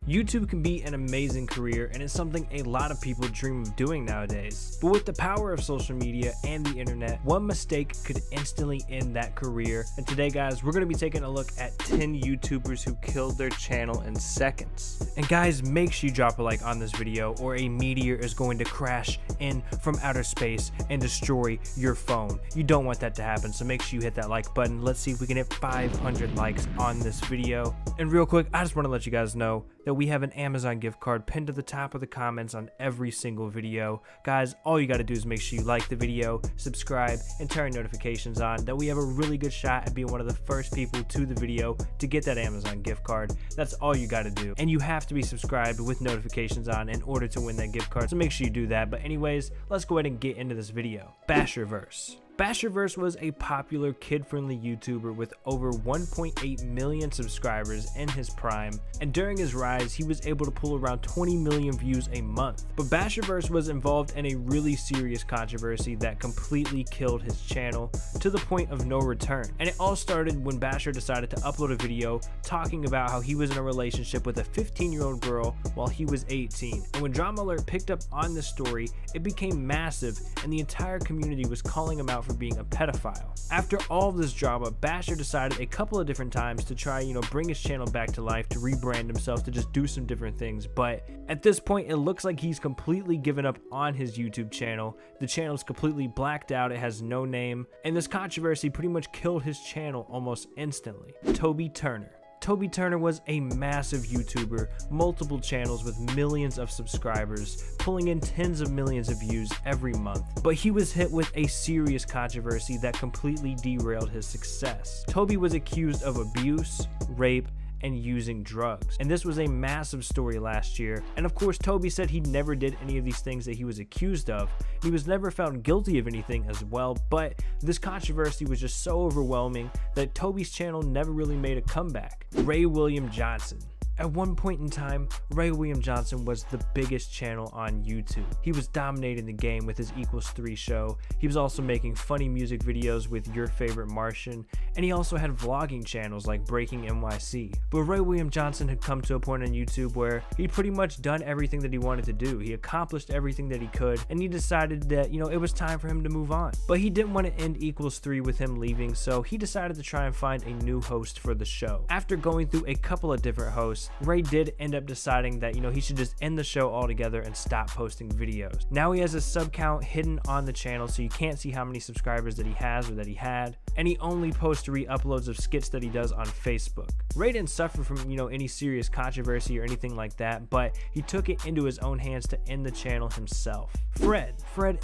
YouTube can be an amazing career, and it's something a lot of people dream of doing nowadays. But with the power of social media and the internet, one mistake could instantly end that career. And today, guys, we're going to be taking a look at 10 YouTubers who killed their channel in seconds. And guys, make sure you drop a like on this video, or a meteor is going to crash in from outer space and destroy your phone. You don't want that to happen, so make sure you hit that like button. Let's see if we can hit 500 likes on this video. And real quick, I just want to let you guys know that we have an Amazon gift card pinned to the top of the comments on every single video. Guys, all you got to do is make sure you like the video, subscribe, and turn notifications on. That we have a really good shot at being one of the first people to the video to get that Amazon gift card. That's all you got to do. And you have to be subscribed with notifications on in order to win that gift card, so make sure you do that. But anyways, let's go ahead and get into this video. Basherverse. Basherverse was a popular kid-friendly YouTuber with over 1.8 million subscribers in his prime, and during his rise he was able to pull around 20 million views a month. But Basherverse was involved in a really serious controversy that completely killed his channel to the point of no return. And it all started when Basher decided to upload a video talking about how he was in a relationship with a 15-year-old girl while he was 18. And when Drama Alert picked up on this story, it became massive, and the entire community was calling him out for being a pedophile. After all of this drama, Basher decided a couple of different times to try, bring his channel back to life, to rebrand himself, to just do some different things. But at this point, it looks like he's completely given up on his YouTube channel. The channel is completely blacked out. It has no name. And this controversy pretty much killed his channel almost instantly. Tmartn. Tmartn was a massive YouTuber, multiple channels with millions of subscribers, pulling in tens of millions of views every month. But he was hit with a serious controversy that completely derailed his success. Toby was accused of abuse, rape, and using drugs. And this was a massive story last year. And of course, Toby said he never did any of these things that he was accused of. He was never found guilty of anything as well, but this controversy was just so overwhelming that Toby's channel never really made a comeback. Ray William Johnson. At one point in time, Ray William Johnson was the biggest channel on YouTube. He was dominating the game with his =3 show. He was also making funny music videos with Your Favorite Martian, and he also had vlogging channels like Breaking NYC. But Ray William Johnson had come to a point on YouTube where he'd pretty much done everything that he wanted to do. He accomplished everything that he could, and he decided that, it was time for him to move on. But he didn't want to end =3 with him leaving, so he decided to try and find a new host for the show. After going through a couple of different hosts, Ray did end up deciding that, he should just end the show altogether and stop posting videos. Now he has a sub count hidden on the channel, so you can't see how many subscribers that he has or that he had. And he only posts re-uploads of skits that he does on Facebook. Ray didn't suffer from, any serious controversy or anything like that, but he took it into his own hands to end the channel himself. Fred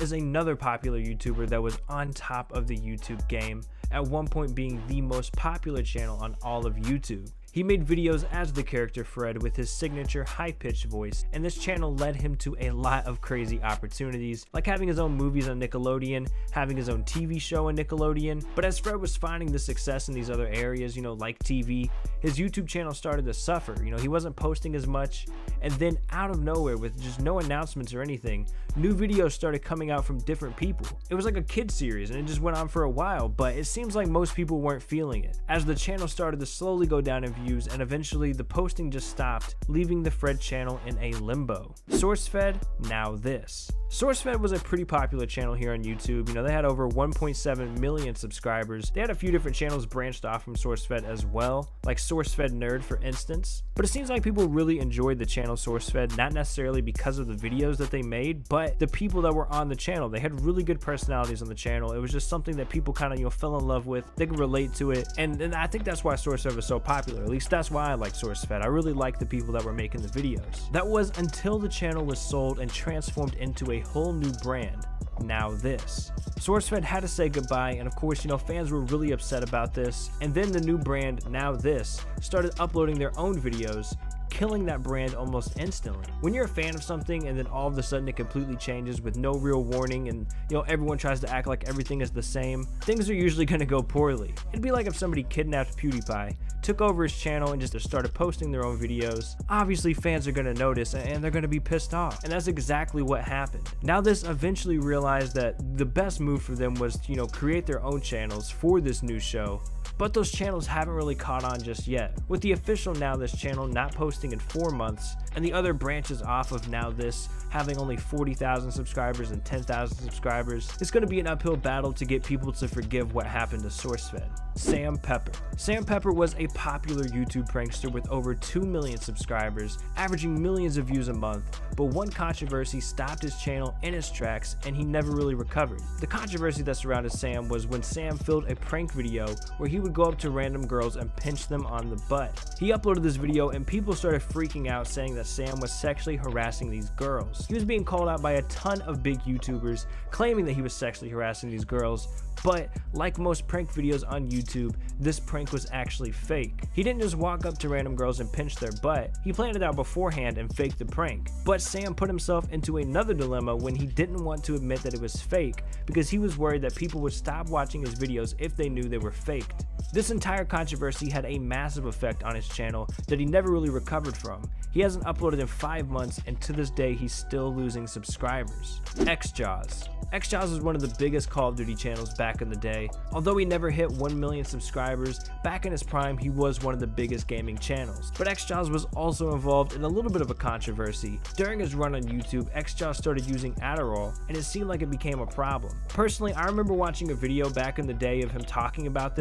is another popular YouTuber that was on top of the YouTube game, at one point being the most popular channel on all of YouTube. He made videos as the character Fred with his signature high-pitched voice, and this channel led him to a lot of crazy opportunities, like having his own movies on Nickelodeon, having his own TV show on Nickelodeon. But as Fred was finding the success in these other areas, like TV, his YouTube channel started to suffer. He wasn't posting as much, and then out of nowhere, with just no announcements or anything, new videos started coming out from different people. It was like a kid series, and it just went on for a while, but it seems like most people weren't feeling it, as the channel started to slowly go down in views, and eventually the posting just stopped, leaving the Fred channel in a limbo. SourceFed, now this. SourceFed was a pretty popular channel here on YouTube. They had over 1.7 million subscribers. They had a few different channels branched off from SourceFed as well, like SourceFed Nerd, for instance. But it seems like people really enjoyed the channel SourceFed, not necessarily because of the videos that they made, but the people that were on the channel. They had really good personalities on the channel. It was just something that people kind of, fell in love with. They could relate to it, and I think that's why SourceFed was so popular. At least that's why I like SourceFed. I really liked the people that were making the videos. That was until the channel was sold and transformed into a whole new brand, Now This. SourceFed had to say goodbye, and of course, fans were really upset about this. And then the new brand, Now This, started uploading their own videos, killing that brand almost instantly. When you're a fan of something and then all of a sudden it completely changes with no real warning, and everyone tries to act like everything is the same, things are usually going to go poorly. It'd be like if somebody kidnapped PewDiePie, took over his channel, and just started posting their own videos. Obviously fans are going to notice, and they're going to be pissed off, and that's exactly what happened. Now This eventually realized that the best move for them was to create their own channels for this new show, but those channels haven't really caught on just yet, with the official Now This channel not posting in 4 months, and the other branches off of Now This having only 40,000 subscribers and 10,000 subscribers. It's going to be an uphill battle to get people to forgive what happened to SourceFed. Sam Pepper. Sam Pepper was a popular YouTube prankster with over 2 million subscribers, averaging millions of views a month, but one controversy stopped his channel in its tracks and he never really recovered. The controversy that surrounded Sam was when Sam filmed a prank video where he would go up to random girls and pinch them on the butt. He uploaded this video and people started freaking out, saying that Sam was sexually harassing these girls. He was being called out by a ton of big YouTubers, claiming that he was sexually harassing these girls, but like most prank videos on YouTube, this prank was actually fake. He didn't just walk up to random girls and pinch their butt, he planned it out beforehand and faked the prank. But Sam put himself into another dilemma when he didn't want to admit that it was fake, because he was worried that people would stop watching his videos if they knew they were faked. This entire controversy had a massive effect on his channel that he never really recovered from. He hasn't uploaded in 5 months, and to this day he's still losing subscribers. XJaws. XJaws was one of the biggest Call of Duty channels back in the day. Although he never hit 1 million subscribers, back in his prime he was one of the biggest gaming channels. But XJaws was also involved in a little bit of a controversy. During his run on YouTube, XJaws started using Adderall, and it seemed like it became a problem. Personally, I remember watching a video back in the day of him talking about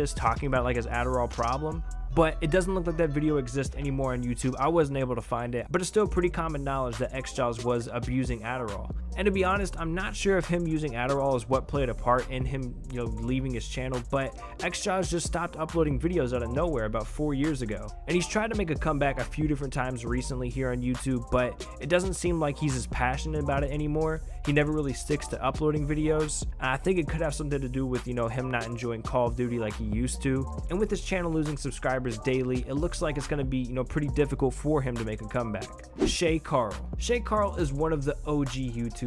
like his Adderall problem, but it doesn't look like that video exists anymore on YouTube. I wasn't able to find it, but it's still pretty common knowledge that XJaws was abusing Adderall. And to be honest, I'm not sure if him using Adderall is what played a part in him, leaving his channel, but XJaws just stopped uploading videos out of nowhere about 4 years ago. And he's tried to make a comeback a few different times recently here on YouTube, but it doesn't seem like he's as passionate about it anymore. He never really sticks to uploading videos. I think it could have something to do with, him not enjoying Call of Duty like he used to. And with his channel losing subscribers daily, it looks like it's going to be, pretty difficult for him to make a comeback. Shay Carl. Shay Carl is one of the OG YouTubers.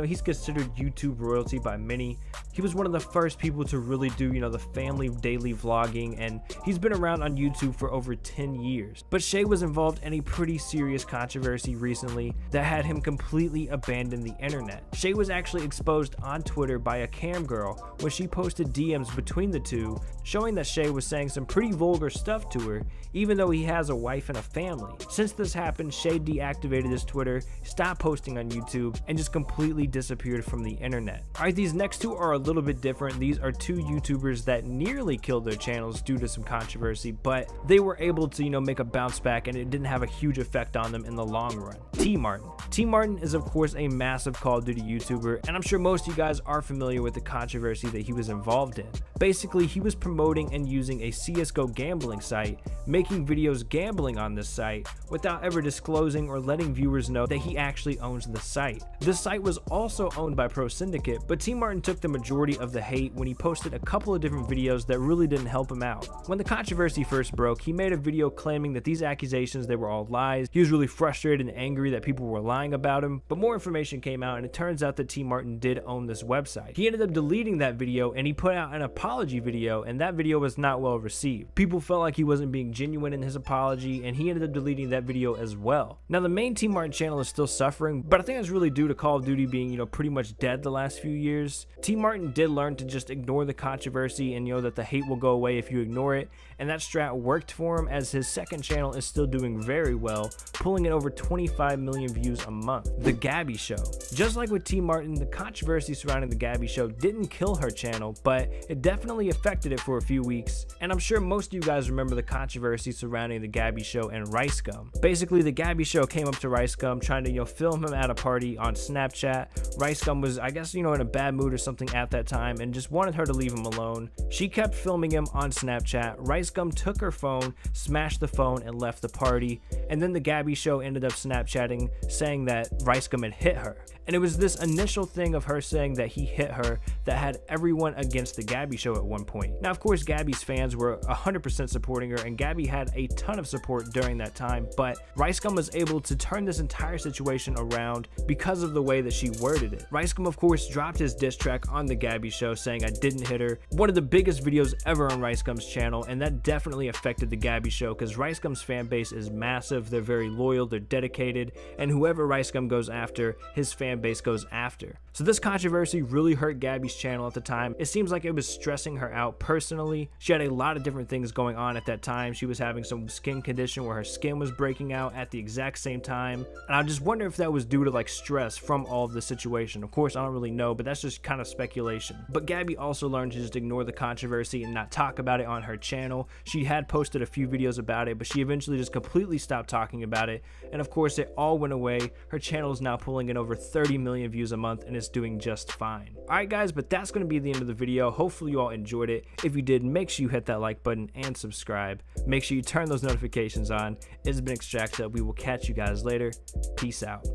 He's considered YouTube royalty by many. He was one of the first people to really do, the family daily vlogging, and he's been around on YouTube for over 10 years. But Shay was involved in a pretty serious controversy recently that had him completely abandon the internet. Shay was actually exposed on Twitter by a cam girl when she posted DMs between the two, showing that Shay was saying some pretty vulgar stuff to her, even though he has a wife and a family. Since this happened, Shay deactivated his Twitter, stopped posting on YouTube, and just completely disappeared from the internet. Alright, these next two are a little bit different. These are two YouTubers that nearly killed their channels due to some controversy, but they were able to, make a bounce back, and it didn't have a huge effect on them in the long run. Tmartn. Tmartn is of course a massive Call of Duty YouTuber, and I'm sure most of you guys are familiar with the controversy that he was involved in. Basically, he was promoting and using a CSGO gambling site, making videos gambling on this site without ever disclosing or letting viewers know that he actually owns the site. This site was also owned by Pro Syndicate, but Tmartn took the majority of the hate when he posted a couple of different videos that really didn't help him out. When the controversy first broke, he made a video claiming that these accusations, they were all lies. He was really frustrated and angry that people were lying about him, but more information came out and it turns out that Tmartn did own this website. He ended up deleting that video and he put out an apology video, and that video was not well received. People felt like he wasn't being genuine in his apology, and he ended up deleting that video as well. Now the main Tmartn channel is still suffering, but I think that's really due to Call of Duty being, pretty much dead the last few years. Tmartn did learn to just ignore the controversy and that the hate will go away if you ignore it, and that strat worked for him, as his second channel is still doing very well, pulling in over 25 million views a month. The Gabbie Show. Just like with Tmartn, the controversy surrounding The Gabbie Show didn't kill her channel, but it definitely affected it for a few weeks, and I'm sure most of you guys remember the controversy surrounding The Gabbie Show and RiceGum. Basically, The Gabbie Show came up to RiceGum trying to film him at a party on Snapchat. RiceGum was, I guess, in a bad mood or something at that time and just wanted her to leave him alone. She kept filming him on Snapchat. RiceGum took her phone, smashed the phone, and left the party, and then The Gabbie Show ended up Snapchatting saying that RiceGum had hit her. And it was this initial thing of her saying that he hit her that had everyone against The Gabbie Show at one point. Now, of course, Gabbie's fans were 100% supporting her, and Gabbie had a ton of support during that time, but RiceGum was able to turn this entire situation around because of the way that she worded it. RiceGum, of course, dropped his diss track on The Gabbie Show saying, "I didn't hit her." One of the biggest videos ever on RiceGum's channel, and that definitely affected The Gabbie Show because RiceGum's fan base is massive. They're very loyal, they're dedicated, and whoever Rice Gum goes after, his fan base goes after. So this controversy really hurt Gabbie's channel at the time. It seems like it was stressing her out personally. She had a lot of different things going on at that time. She was having some skin condition where her skin was breaking out at the exact same time. And I just wonder if that was due to like stress from all of the situation. Of course, I don't really know, but that's just kind of speculation. But Gabbie also learned to just ignore the controversy and not talk about it on her channel. She had posted a few videos about it, but she eventually just completely stopped talking about it. And of course, it all went away. Her channel is now pulling in over 30 million views a month and is doing just fine. Alright guys, but that's going to be the end of the video. Hopefully you all enjoyed it. If you did, make sure you hit that like button and subscribe. Make sure you turn those notifications on. It's been Extracted. We will catch you guys later. Peace out.